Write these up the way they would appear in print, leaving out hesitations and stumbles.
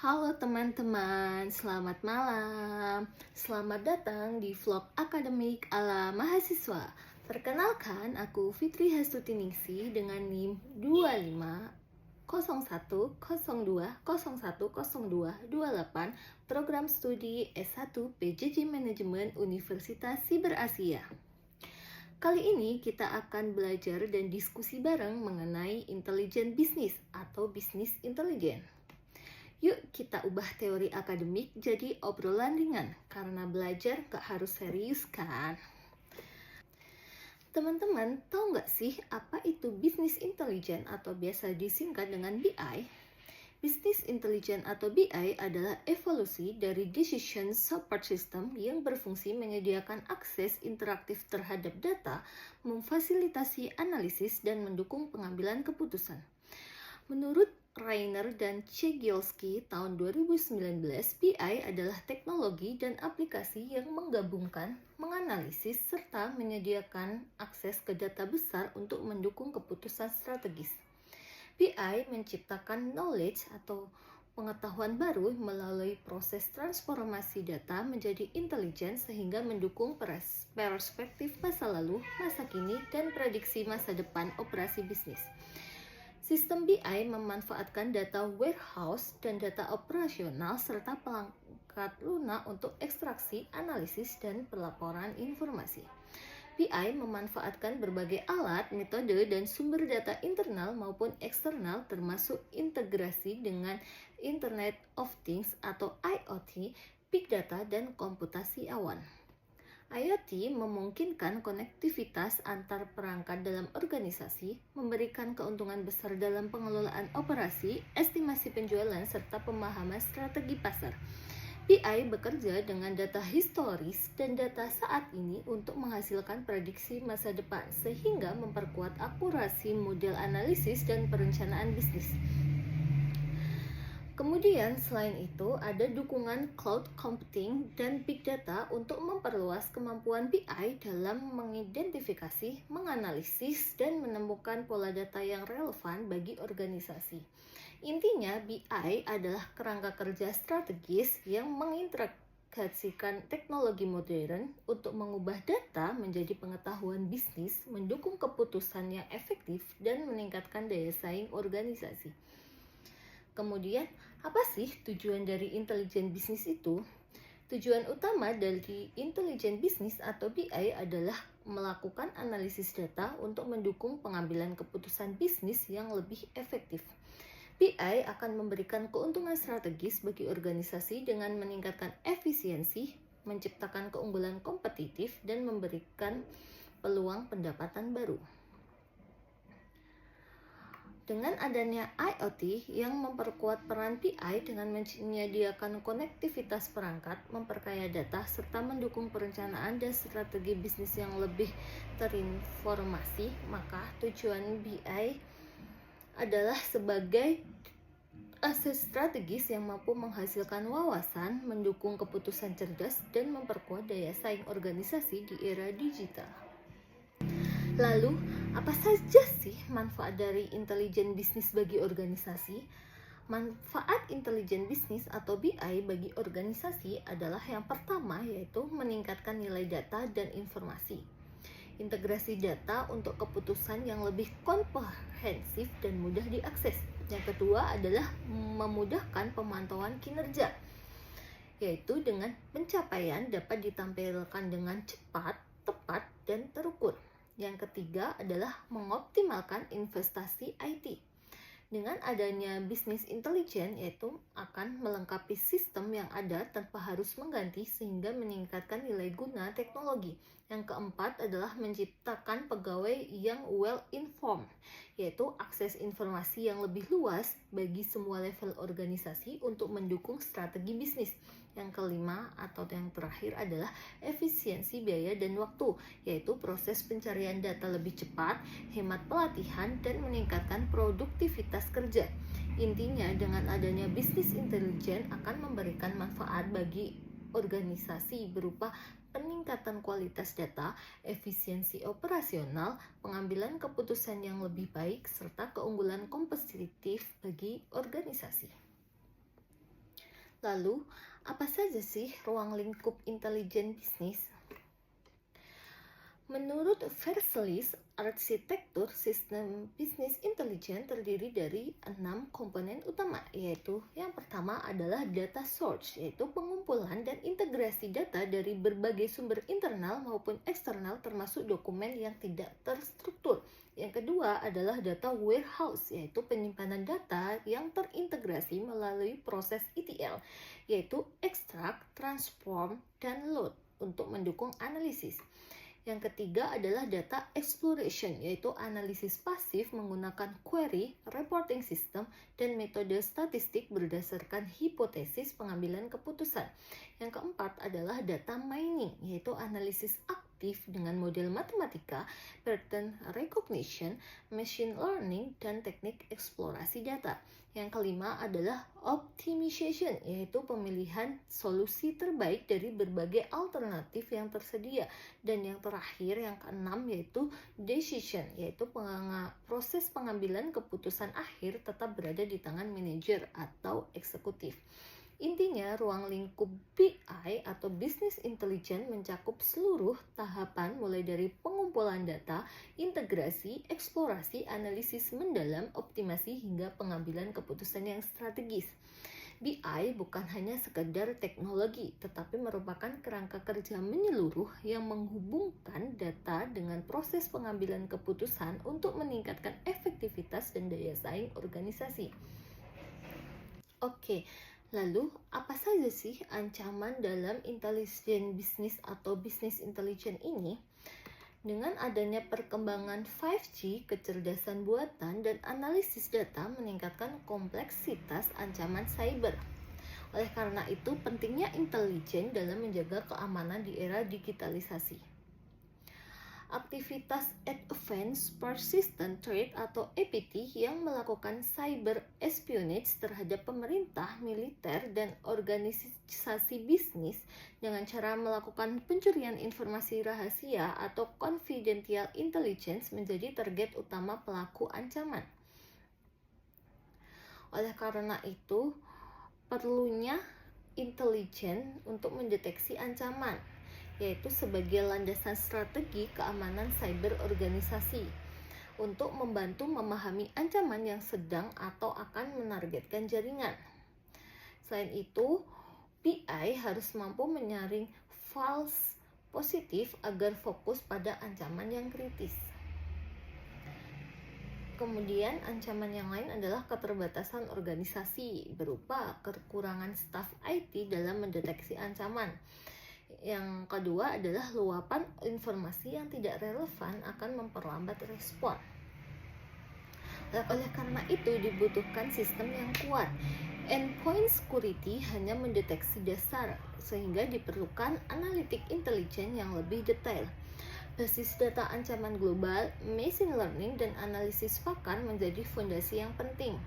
Halo teman-teman, selamat malam. Selamat datang di vlog akademik ala mahasiswa. Perkenalkan, aku Fitri Hastutingisi dengan NIM 250102010228 Program Studi S1 PJJ Manajemen Universitas Siber Asia. Kali ini kita akan belajar dan diskusi bareng mengenai intelijen bisnis atau bisnis intelijen. Yuk kita ubah teori akademik jadi obrolan ringan, karena belajar gak harus serius kan? Teman-teman, tahu nggak sih apa itu bisnis intelijen atau biasa disingkat dengan BI? Bisnis intelijen atau BI adalah evolusi dari Decision Support System yang berfungsi menyediakan akses interaktif terhadap data, memfasilitasi analisis, dan mendukung pengambilan keputusan. Menurut Rainer dan Cegielski tahun 2019, BI adalah teknologi dan aplikasi yang menggabungkan, menganalisis, serta menyediakan akses ke data besar untuk mendukung keputusan strategis. BI menciptakan knowledge atau pengetahuan baru melalui proses transformasi data menjadi intelijen sehingga mendukung perspektif masa lalu, masa kini, dan prediksi masa depan operasi bisnis. Sistem BI memanfaatkan data warehouse dan data operasional serta perangkat lunak untuk ekstraksi, analisis, dan pelaporan informasi. BI memanfaatkan berbagai alat, metode, dan sumber data internal maupun eksternal termasuk integrasi dengan Internet of Things atau IoT, Big Data, dan komputasi awan. IoT memungkinkan konektivitas antar perangkat dalam organisasi, memberikan keuntungan besar dalam pengelolaan operasi, estimasi penjualan, serta pemahaman strategi pasar. BI bekerja dengan data historis dan data saat ini untuk menghasilkan prediksi masa depan, sehingga memperkuat akurasi model analisis dan perencanaan bisnis. Kemudian selain itu ada dukungan cloud computing dan big data untuk memperluas kemampuan BI dalam mengidentifikasi, menganalisis, dan menemukan pola data yang relevan bagi organisasi. Intinya, BI adalah kerangka kerja strategis yang mengintegrasikan teknologi modern untuk mengubah data menjadi pengetahuan bisnis, mendukung keputusan yang efektif, dan meningkatkan daya saing organisasi. Kemudian, apa sih tujuan dari intelijen bisnis itu? Tujuan utama dari intelijen bisnis atau BI adalah melakukan analisis data untuk mendukung pengambilan keputusan bisnis yang lebih efektif. BI akan memberikan keuntungan strategis bagi organisasi dengan meningkatkan efisiensi, menciptakan keunggulan kompetitif, dan memberikan peluang pendapatan baru. Dengan adanya IoT yang memperkuat peran BI dengan menyediakan konektivitas perangkat, memperkaya data, serta mendukung perencanaan dan strategi bisnis yang lebih terinformasi, maka tujuan BI adalah sebagai aset strategis yang mampu menghasilkan wawasan, mendukung keputusan cerdas, dan memperkuat daya saing organisasi di era digital. Lalu, apa saja sih manfaat dari intelijen bisnis bagi organisasi? Manfaat intelijen bisnis atau BI bagi organisasi adalah yang pertama, yaitu meningkatkan nilai data dan informasi. Integrasi data untuk keputusan yang lebih komprehensif dan mudah diakses. Yang kedua adalah memudahkan pemantauan kinerja, yaitu dengan pencapaian dapat ditampilkan dengan cepat, tepat, dan terukur. Yang ketiga adalah mengoptimalkan investasi IT. Dengan adanya bisnis intelijen, yaitu akan melengkapi sistem yang ada tanpa harus mengganti sehingga meningkatkan nilai guna teknologi. Yang keempat adalah menciptakan pegawai yang well informed, yaitu akses informasi yang lebih luas bagi semua level organisasi untuk mendukung strategi bisnis. Yang kelima atau yang terakhir adalah efisiensi biaya dan waktu, yaitu proses pencarian data lebih cepat, hemat pelatihan, dan meningkatkan produktivitas kerja. Intinya, dengan adanya bisnis intelijen akan memberikan manfaat bagi organisasi berupa peningkatan kualitas data, efisiensi operasional, pengambilan keputusan yang lebih baik, serta keunggulan kompetitif bagi organisasi. Lalu, apa saja sih ruang lingkup intelijen bisnis? Menurut Versailles, arsitektur sistem bisnis intelijen terdiri dari 6 komponen utama, yaitu yang pertama adalah data source, yaitu pengumpulan dan integrasi data dari berbagai sumber internal maupun eksternal termasuk dokumen yang tidak terstruktur. Yang kedua adalah data warehouse, yaitu penyimpanan data yang terintegrasi melalui proses ETL, yaitu extract, transform, dan load untuk mendukung analisis. Yang ketiga adalah data exploration, yaitu analisis pasif menggunakan query, reporting system, dan metode statistik berdasarkan hipotesis pengambilan keputusan. Yang keempat adalah data mining, yaitu analisis aktif dengan model matematika, pattern recognition, machine learning, dan teknik eksplorasi data. Yang kelima adalah optimization, yaitu pemilihan solusi terbaik dari berbagai alternatif yang tersedia. Dan yang terakhir, yang keenam, yaitu decision, yaitu proses pengambilan keputusan akhir tetap berada di tangan manajer atau eksekutif. Intinya, ruang lingkup BI atau Business Intelligence mencakup seluruh tahapan mulai dari pengumpulan data, integrasi, eksplorasi, analisis mendalam, optimasi, hingga pengambilan keputusan yang strategis. BI bukan hanya sekedar teknologi, tetapi merupakan kerangka kerja menyeluruh yang menghubungkan data dengan proses pengambilan keputusan untuk meningkatkan efektivitas dan daya saing organisasi. Oke, lalu apa saja sih ancaman dalam intelijen bisnis atau bisnis intelijen ini? Dengan adanya perkembangan 5G, kecerdasan buatan, dan analisis data meningkatkan kompleksitas ancaman cyber. Oleh karena itu, pentingnya intelijen dalam menjaga keamanan di era digitalisasi. Aktivitas Advanced Persistent Threat atau APT yang melakukan cyber espionage terhadap pemerintah, militer, dan organisasi bisnis dengan cara melakukan pencurian informasi rahasia atau confidential intelligence menjadi target utama pelaku ancaman. Oleh karena itu, perlunya intelijen untuk mendeteksi ancaman, yaitu sebagai landasan strategi keamanan cyber organisasi untuk membantu memahami ancaman yang sedang atau akan menargetkan jaringan. Selain itu, BI harus mampu menyaring false positif agar fokus pada ancaman yang kritis. Kemudian ancaman yang lain adalah keterbatasan organisasi berupa kekurangan staf IT dalam mendeteksi ancaman. Yang kedua adalah luapan informasi yang tidak relevan akan memperlambat respon. Oleh karena itu dibutuhkan sistem yang kuat. Endpoint security hanya mendeteksi dasar, sehingga diperlukan analitik intelijen yang lebih detail. Basis data ancaman global, machine learning, dan analisis pakar menjadi fondasi yang penting.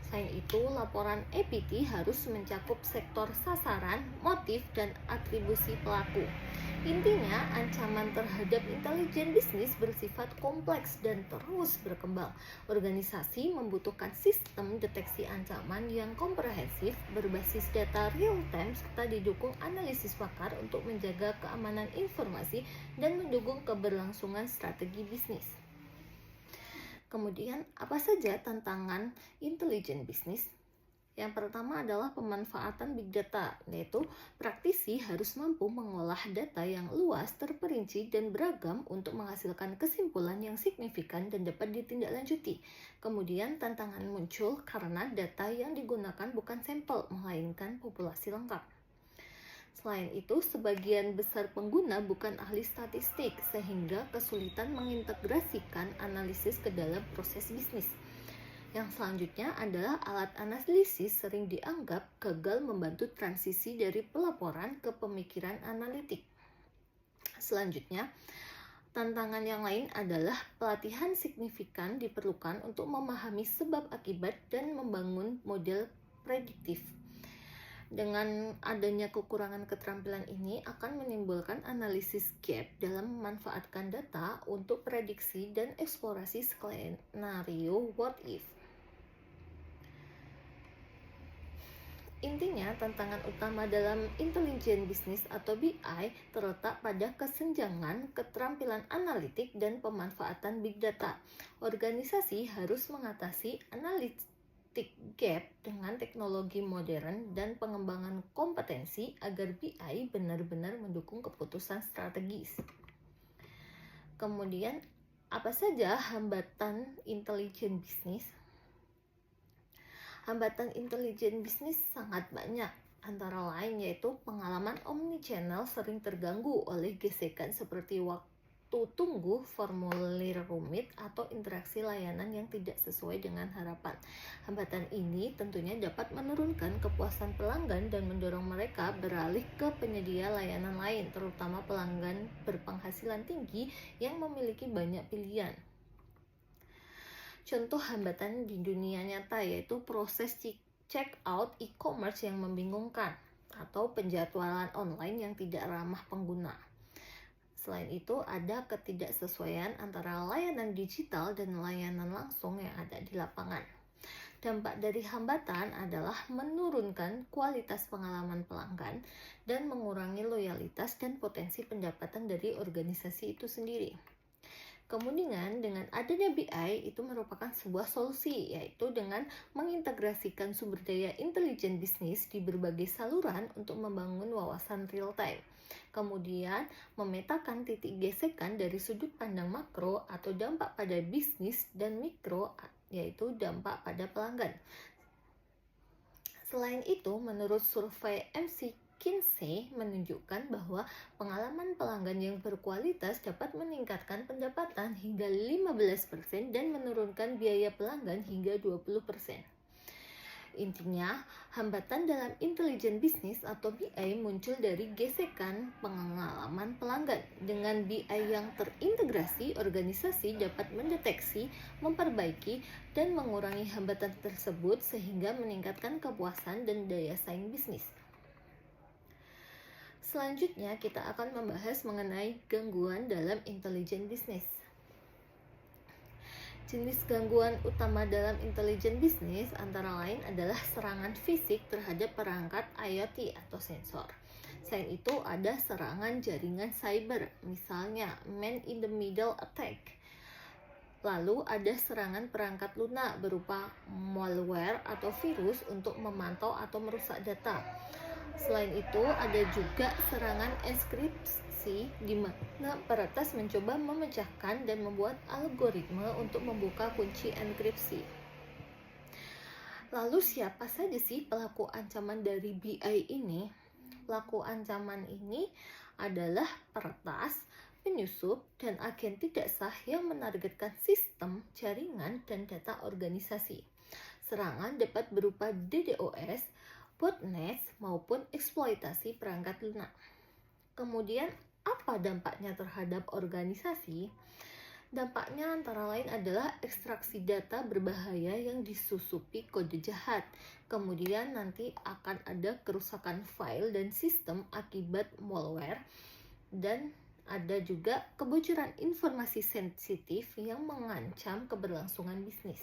Selain itu, laporan APT harus mencakup sektor sasaran, motif, dan atribusi pelaku. Intinya, ancaman terhadap intelijen bisnis bersifat kompleks dan terus berkembang. Organisasi membutuhkan sistem deteksi ancaman yang komprehensif, berbasis data real-time, serta didukung analisis pakar untuk menjaga keamanan informasi dan mendukung keberlangsungan strategi bisnis. Kemudian, apa saja tantangan intelijen bisnis? Yang pertama adalah pemanfaatan big data, yaitu praktisi harus mampu mengolah data yang luas, terperinci, dan beragam untuk menghasilkan kesimpulan yang signifikan dan dapat ditindaklanjuti. Kemudian tantangan muncul karena data yang digunakan bukan sampel, melainkan populasi lengkap. Selain itu, sebagian besar pengguna bukan ahli statistik, sehingga kesulitan mengintegrasikan analisis ke dalam proses bisnis. Yang selanjutnya adalah alat analisis sering dianggap gagal membantu transisi dari pelaporan ke pemikiran analitik. Selanjutnya, tantangan yang lain adalah pelatihan signifikan diperlukan untuk memahami sebab akibat dan membangun model prediktif. Dengan adanya kekurangan keterampilan ini akan menimbulkan analisis gap dalam memanfaatkan data untuk prediksi dan eksplorasi skenario what if. Intinya, tantangan utama dalam intelijen bisnis atau BI terletak pada kesenjangan keterampilan analitik dan pemanfaatan big data. Organisasi harus mengatasi analitik gap dengan teknologi modern dan pengembangan kompetensi agar BI benar-benar mendukung keputusan strategis. Kemudian, apa saja hambatan intelijen bisnis? Hambatan intelijen bisnis sangat banyak, antara lain yaitu pengalaman omnichannel sering terganggu oleh gesekan seperti waktu tunggu, formulir rumit, atau interaksi layanan yang tidak sesuai dengan harapan. Hambatan ini tentunya dapat menurunkan kepuasan pelanggan dan mendorong mereka beralih ke penyedia layanan lain, terutama pelanggan berpenghasilan tinggi yang memiliki banyak pilihan. Contoh hambatan di dunia nyata yaitu proses check-out e-commerce yang membingungkan atau penjadwalan online yang tidak ramah pengguna. Selain itu, ada ketidaksesuaian antara layanan digital dan layanan langsung yang ada di lapangan. Dampak dari hambatan adalah menurunkan kualitas pengalaman pelanggan dan mengurangi loyalitas dan potensi pendapatan dari organisasi itu sendiri. Kemudian dengan adanya BI itu merupakan sebuah solusi, yaitu dengan mengintegrasikan sumber daya intelijen bisnis di berbagai saluran untuk membangun wawasan real time. Kemudian memetakan titik gesekan dari sudut pandang makro atau dampak pada bisnis dan mikro, yaitu dampak pada pelanggan. Selain itu, menurut survei McKinsey menunjukkan bahwa pengalaman pelanggan yang berkualitas dapat meningkatkan pendapatan hingga 15% dan menurunkan biaya pelanggan hingga 20%. Intinya, hambatan dalam intelijen bisnis atau BI muncul dari gesekan pengalaman pelanggan. Dengan BI yang terintegrasi, organisasi dapat mendeteksi, memperbaiki, dan mengurangi hambatan tersebut sehingga meningkatkan kepuasan dan daya saing bisnis. Selanjutnya, kita akan membahas mengenai gangguan dalam intelijen bisnis. Jenis gangguan utama dalam intelijen bisnis antara lain adalah serangan fisik terhadap perangkat IoT atau sensor. Selain itu, ada serangan jaringan cyber, misalnya man-in-the-middle attack. Lalu ada serangan perangkat lunak berupa malware atau virus untuk memantau atau merusak data. Selain itu, ada juga serangan enkripsi di mana peretas mencoba memecahkan dan membuat algoritma untuk membuka kunci enkripsi. Lalu siapa saja sih pelaku ancaman dari BI ini? Pelaku ancaman ini adalah peretas, penyusup, dan agen tidak sah yang menargetkan sistem, jaringan, dan data organisasi. Serangan dapat berupa DDoS, botnet, maupun eksploitasi perangkat lunak. Kemudian, apa dampaknya terhadap organisasi? Dampaknya antara lain adalah ekstraksi data berbahaya yang disusupi kode jahat. Kemudian nanti akan ada kerusakan file dan sistem akibat malware, dan ada juga kebocoran informasi sensitif yang mengancam keberlangsungan bisnis.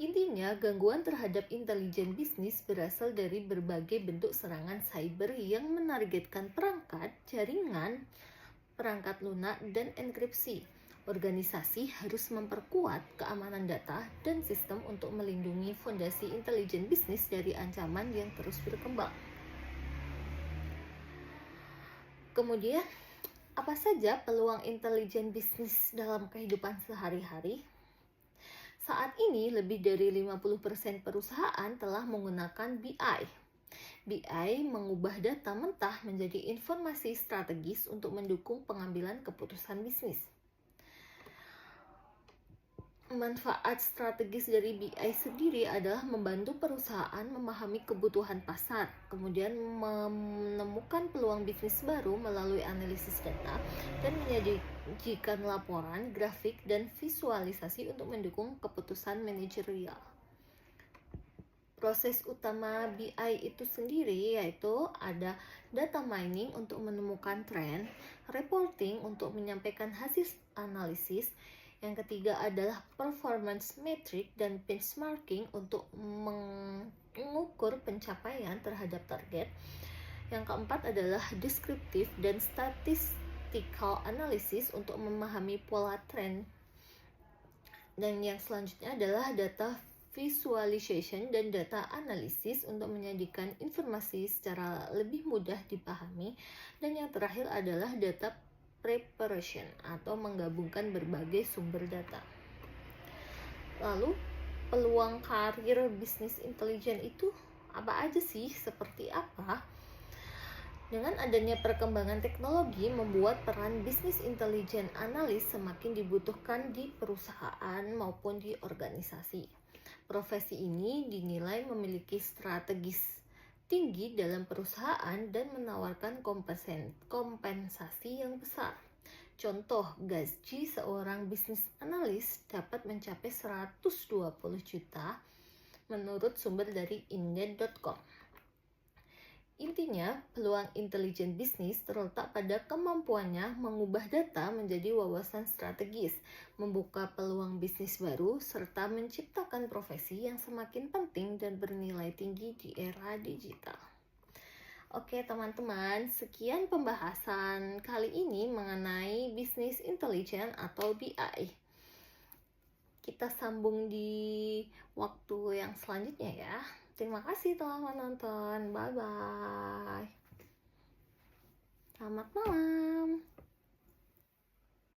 Intinya, gangguan terhadap intelijen bisnis berasal dari berbagai bentuk serangan cyber yang menargetkan perangkat, jaringan, perangkat lunak, dan enkripsi. Organisasi harus memperkuat keamanan data dan sistem untuk melindungi fondasi intelijen bisnis dari ancaman yang terus berkembang. Kemudian, apa saja peluang intelijen bisnis dalam kehidupan sehari-hari? Saat ini lebih dari 50% perusahaan telah menggunakan BI. BI mengubah data mentah menjadi informasi strategis untuk mendukung pengambilan keputusan bisnis. Manfaat strategis dari BI sendiri adalah membantu perusahaan memahami kebutuhan pasar, kemudian menemukan peluang bisnis baru melalui analisis data, dan menyajikan laporan, grafik, dan visualisasi untuk mendukung keputusan manajerial. Proses utama BI itu sendiri yaitu ada data mining untuk menemukan tren, reporting untuk menyampaikan hasil analisis. Yang ketiga adalah performance metric dan benchmarking untuk mengukur pencapaian terhadap target. Yang keempat adalah deskriptif dan statistical analysis untuk memahami pola tren. Dan yang selanjutnya adalah data visualization dan data analisis untuk menyajikan informasi secara lebih mudah dipahami. Dan yang terakhir adalah data preparation atau menggabungkan berbagai sumber data. Lalu, peluang karir bisnis intelijen itu apa aja sih? Seperti apa? Dengan adanya perkembangan teknologi membuat peran bisnis intelijen analis semakin dibutuhkan di perusahaan maupun di organisasi. Profesi ini dinilai memiliki strategis tinggi dalam perusahaan dan menawarkan kompensasi yang besar. Contoh, gaji seorang bisnis analis dapat mencapai 120 juta menurut sumber dari indeed.com. Intinya, peluang intelijen bisnis terletak pada kemampuannya mengubah data menjadi wawasan strategis, membuka peluang bisnis baru, serta menciptakan profesi yang semakin penting dan bernilai tinggi di era digital. Oke teman-teman, sekian pembahasan kali ini mengenai bisnis intelijen atau BI. Kita sambung di waktu yang selanjutnya ya. Terima kasih telah menonton. Bye-bye. Selamat malam.